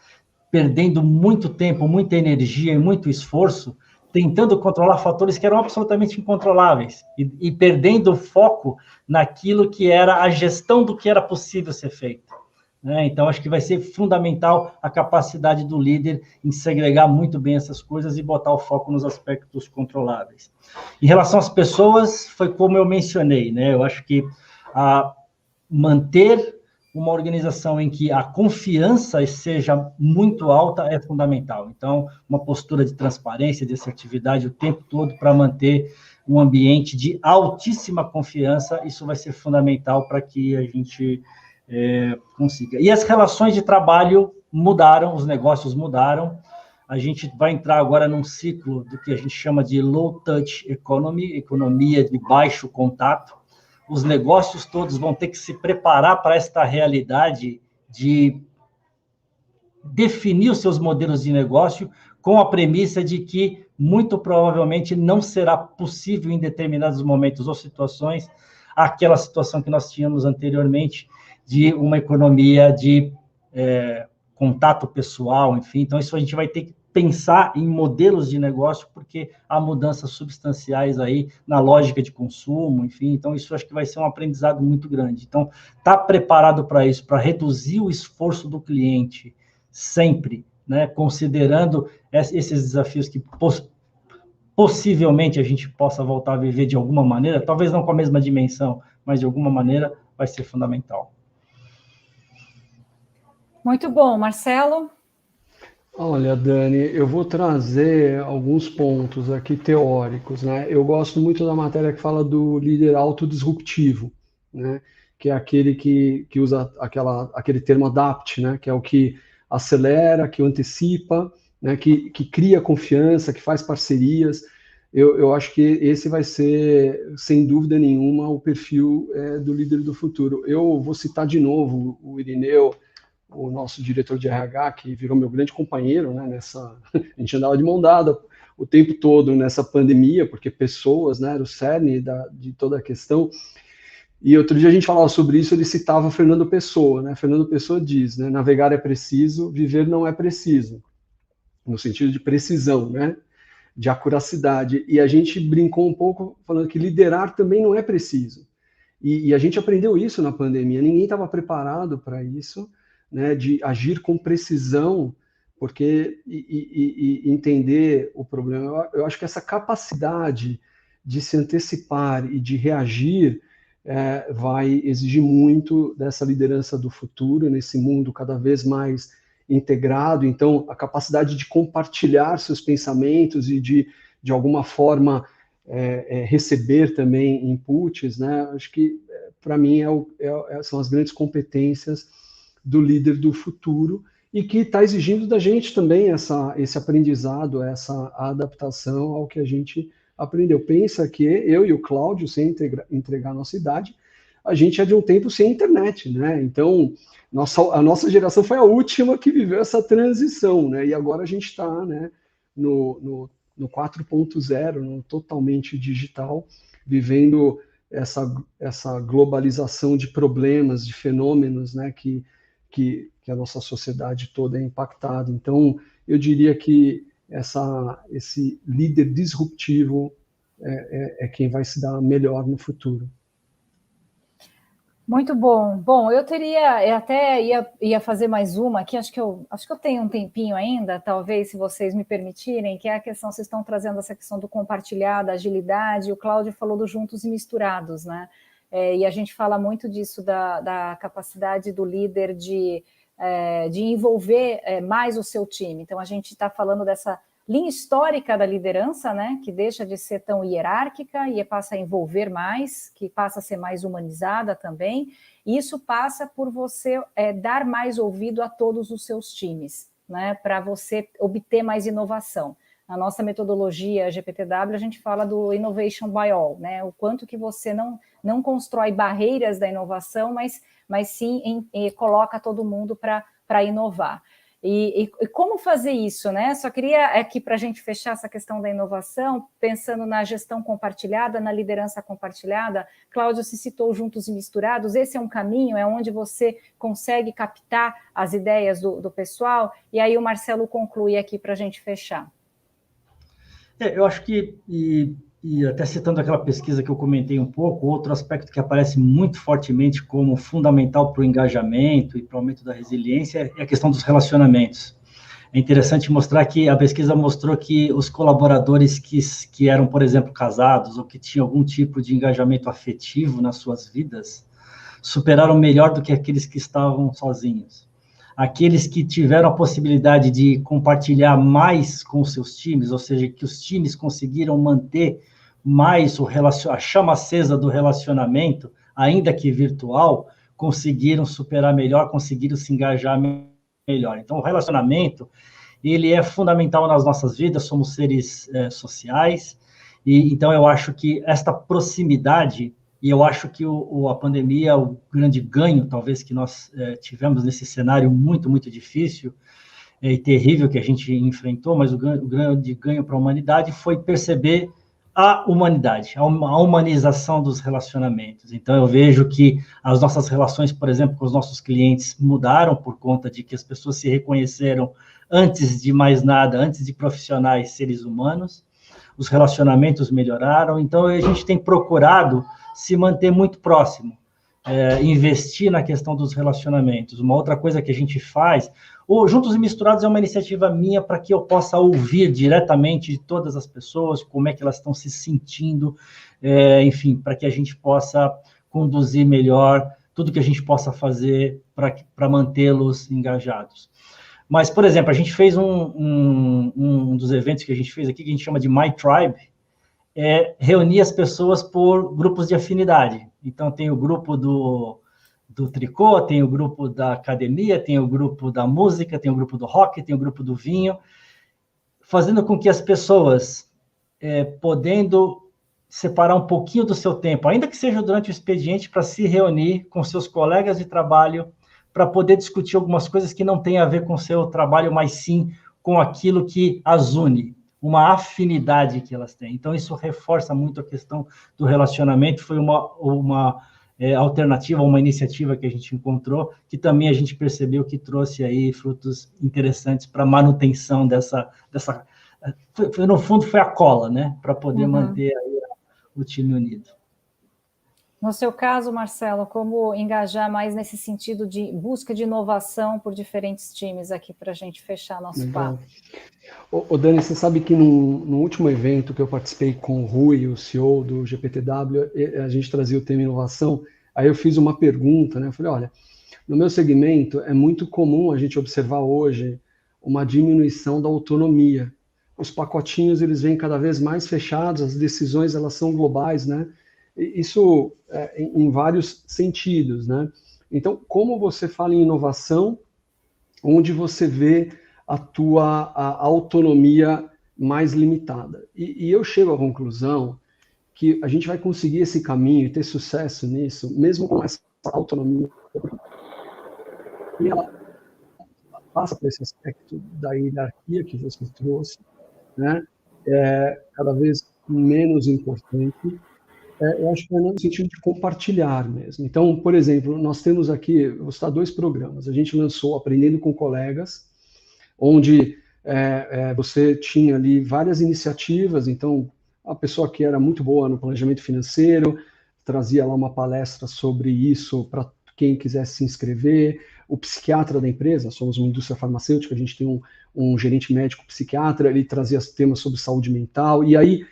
perdendo muito tempo, muita energia e muito esforço tentando controlar fatores que eram absolutamente incontroláveis e perdendo o foco naquilo que era a gestão do que era possível ser feito, né? Então, acho que vai ser fundamental a capacidade do líder em segregar muito bem essas coisas e botar o foco nos aspectos controláveis. Em relação às pessoas, foi como eu mencionei, né? Eu acho que manter uma organização em que a confiança seja muito alta é fundamental. Então, uma postura de transparência, de assertividade o tempo todo para manter um ambiente de altíssima confiança, isso vai ser fundamental para que a gente consiga. E as relações de trabalho mudaram, os negócios mudaram. A gente vai entrar agora num ciclo do que a gente chama de low touch economy, economia de baixo contato. Os negócios todos vão ter que se preparar para esta realidade de definir os seus modelos de negócio com a premissa de que, muito provavelmente, não será possível, em determinados momentos ou situações, aquela situação que nós tínhamos anteriormente, de uma economia de contato pessoal, enfim. Então, isso a gente vai ter que pensar em modelos de negócio, porque há mudanças substanciais aí na lógica de consumo, enfim, então isso acho que vai ser um aprendizado muito grande. Então, estar preparado para isso, para reduzir o esforço do cliente, sempre, né, considerando esses desafios que possivelmente a gente possa voltar a viver de alguma maneira, talvez não com a mesma dimensão, mas de alguma maneira vai ser fundamental.
Muito bom, Marcelo.
Olha, Dani, eu vou trazer alguns pontos aqui teóricos, né? Eu gosto muito da matéria que fala do líder autodisruptivo, né? Que é aquele que usa aquele termo adapt, né? Que é o que acelera, que antecipa, né? Que cria confiança, que faz parcerias. eu acho que esse vai ser, sem dúvida nenhuma, o perfil do líder do futuro. Eu vou citar de novo o Irineu, o nosso diretor de RH, que virou meu grande companheiro, né, a gente andava de mão dada o tempo todo nessa pandemia, porque pessoas, né, era o cerne de toda a questão. E outro dia a gente falava sobre isso, ele citava Fernando Pessoa, né? Fernando Pessoa diz, né, navegar é preciso, viver não é preciso, no sentido de precisão, né? De acuracidade. E a gente brincou um pouco falando que liderar também não é preciso. E a gente aprendeu isso na pandemia, ninguém estava preparado para isso, né, de agir com precisão, porque e entender o problema. Eu acho que essa capacidade de se antecipar e de reagir vai exigir muito dessa liderança do futuro, nesse mundo cada vez mais integrado. Então, a capacidade de compartilhar seus pensamentos e de alguma forma, receber também inputs, né? Acho que, para mim, são as grandes competências do líder do futuro e que está exigindo da gente também esse aprendizado, essa adaptação ao que a gente aprendeu. Pensa que eu e o Cláudio, sem entregar a nossa idade, a gente é de um tempo sem internet, né? Então, a nossa geração foi a última que viveu essa transição, né? E agora a gente está, né, no 4.0, no totalmente digital, vivendo essa globalização de problemas, de fenômenos, né, que a nossa sociedade toda é impactada. Então, eu diria que esse líder disruptivo é quem vai se dar melhor no futuro.
Muito bom. Bom, eu até ia fazer mais uma aqui, acho que eu tenho um tempinho ainda, talvez, se vocês me permitirem, que é a questão, vocês estão trazendo essa questão do compartilhar, da agilidade, o Cláudio falou do juntos e misturados, né? E a gente fala muito disso, da capacidade do líder de envolver mais o seu time. Então, a gente está falando dessa linha histórica da liderança, né, que deixa de ser tão hierárquica e passa a envolver mais, que passa a ser mais humanizada também. E isso passa por você dar mais ouvido a todos os seus times, né, para você obter mais inovação. Na nossa metodologia GPTW, a gente fala do Innovation by All, né, o quanto que você não constrói barreiras da inovação, mas sim coloca todo mundo para inovar. E como fazer isso, né? Só queria aqui para a gente fechar essa questão da inovação, pensando na gestão compartilhada, na liderança compartilhada. Cláudio se citou juntos e misturados, esse é um caminho, é onde você consegue captar as ideias do pessoal, e aí o Marcelo conclui aqui para a gente fechar.
Eu acho que, e até citando aquela pesquisa que eu comentei um pouco, outro aspecto que aparece muito fortemente como fundamental para o engajamento e para o aumento da resiliência é a questão dos relacionamentos. É interessante mostrar que a pesquisa mostrou que os colaboradores que eram, por exemplo, casados ou que tinham algum tipo de engajamento afetivo nas suas vidas, superaram melhor do que aqueles que estavam sozinhos. Aqueles que tiveram a possibilidade de compartilhar mais com os seus times, ou seja, que os times conseguiram manter mais a chama acesa do relacionamento, ainda que virtual, conseguiram superar melhor, conseguiram se engajar melhor. Então, o relacionamento, ele é fundamental nas nossas vidas, somos seres sociais, e então eu acho que esta proximidade, e eu acho que a pandemia, o grande ganho, talvez, que nós tivemos nesse cenário muito, muito difícil e terrível que a gente enfrentou, mas o grande ganho para a humanidade foi perceber a humanidade, a humanização dos relacionamentos. Então, eu vejo que as nossas relações, por exemplo, com os nossos clientes mudaram por conta de que as pessoas se reconheceram, antes de mais nada, antes de profissionais, seres humanos. Os relacionamentos melhoraram. Então, a gente tem procurado se manter muito próximo, investir na questão dos relacionamentos. Uma outra coisa que a gente faz, o Juntos e Misturados é uma iniciativa minha para que eu possa ouvir diretamente de todas as pessoas, como é que elas estão se sentindo, enfim, para que a gente possa conduzir melhor tudo que a gente possa fazer para mantê-los engajados. Mas, por exemplo, a gente fez um dos eventos que a gente fez aqui, que a gente chama de My Tribe, reunir as pessoas por grupos de afinidade. Então, tem o grupo do tricô, tem o grupo da academia, tem o grupo da música, tem o grupo do rock, tem o grupo do vinho, fazendo com que as pessoas podendo separar um pouquinho do seu tempo, ainda que seja durante o expediente, para se reunir com seus colegas de trabalho, para poder discutir algumas coisas que não têm a ver com o seu trabalho, mas sim com aquilo que as une, uma afinidade que elas têm. Então, isso reforça muito a questão do relacionamento. Foi uma alternativa, uma iniciativa que a gente encontrou, que também a gente percebeu que trouxe aí frutos interessantes para a manutenção no fundo, foi a cola, né? Para poder manter aí o time unido.
No seu caso, Marcelo, como engajar mais nesse sentido de busca de inovação por diferentes times aqui para a gente fechar nosso papo?
Ô Dani, você sabe que no último evento que eu participei com o Rui, o CEO do GPTW, a gente trazia o tema inovação, aí eu fiz uma pergunta, né? Eu falei, olha, no meu segmento é muito comum a gente observar hoje uma diminuição da autonomia. Os pacotinhos, eles vêm cada vez mais fechados, as decisões, elas são globais, né? Isso em vários sentidos, né? Então, como você fala em inovação, onde você vê a tua autonomia mais limitada? E eu chego à conclusão que a gente vai conseguir esse caminho e ter sucesso nisso, mesmo com essa autonomia. E ela passa por esse aspecto da hierarquia que você trouxe, né? Cada vez menos importante. Eu acho que é no sentido de compartilhar mesmo. Então, por exemplo, nós temos aqui, vou citar 2 programas. A gente lançou Aprendendo com Colegas, onde você tinha ali várias iniciativas. Então, a pessoa que era muito boa no planejamento financeiro trazia lá uma palestra sobre isso para quem quisesse se inscrever. O psiquiatra da empresa, somos uma indústria farmacêutica, a gente tem um gerente médico psiquiatra, ele trazia temas sobre saúde mental. E aí,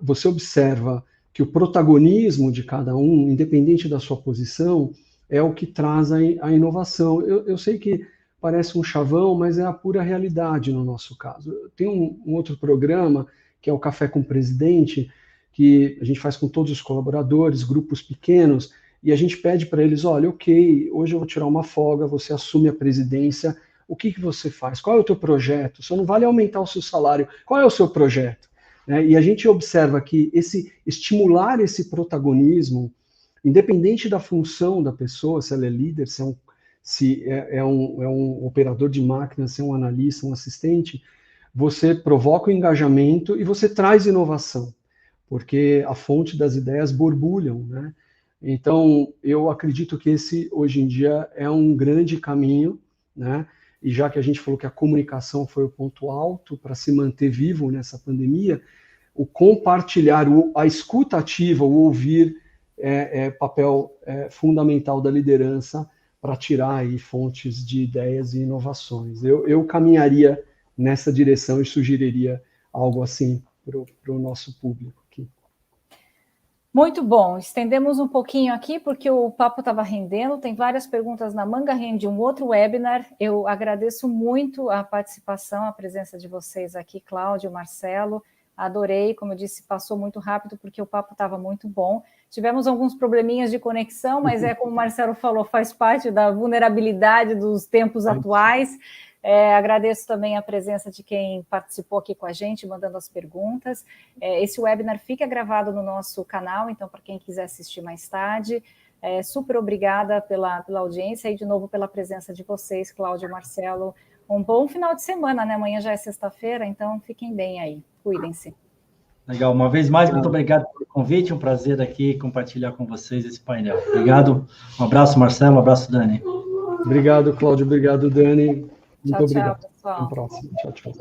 você observa que o protagonismo de cada um, independente da sua posição, é o que traz a inovação. Eu sei que parece um chavão, mas é a pura realidade no nosso caso. Tem um outro programa, que é o Café com o Presidente, que a gente faz com todos os colaboradores, grupos pequenos, e a gente pede para eles, olha, ok, hoje eu vou tirar uma folga, você assume a presidência, o que você faz? Qual é o teu projeto? Só não vale aumentar o seu salário. Qual é o seu projeto? E a gente observa que estimular esse protagonismo, independente da função da pessoa, se ela é líder, se é um operador de máquina, se é um analista, um assistente, você provoca o engajamento e você traz inovação, porque a fonte das ideias borbulham, né? Então, eu acredito que esse, hoje em dia, é um grande caminho, né? E já que a gente falou que a comunicação foi o ponto alto para se manter vivo nessa pandemia, o compartilhar, a escuta ativa, o ouvir é papel fundamental da liderança para tirar aí fontes de ideias e inovações. Eu caminharia nessa direção e sugeriria algo assim para o nosso público aqui.
Muito bom, estendemos um pouquinho aqui porque o papo estava rendendo, tem várias perguntas na manga, rende um outro webinar. Eu agradeço muito a participação, a presença de vocês aqui, Cláudio, Marcelo, adorei, como eu disse, passou muito rápido porque o papo estava muito bom. Tivemos alguns probleminhas de conexão, mas como o Marcelo falou, faz parte da vulnerabilidade dos tempos atuais. Agradeço também a presença de quem participou aqui com a gente, mandando as perguntas. Esse webinar fica gravado no nosso canal, então, para quem quiser assistir mais tarde. Super obrigada pela audiência e, de novo, pela presença de vocês, Cláudio e Marcelo. Um bom final de semana, né? Amanhã já é sexta-feira, então fiquem bem aí. Cuidem-se.
Legal. Uma vez mais, muito obrigado pelo convite. Um prazer aqui compartilhar com vocês esse painel. Obrigado. Um abraço, Marcelo. Um abraço, Dani.
Obrigado, Cláudio. Obrigado, Dani. Muito obrigado.
Tchau, pessoal.
Até a próxima. Tchau, tchau.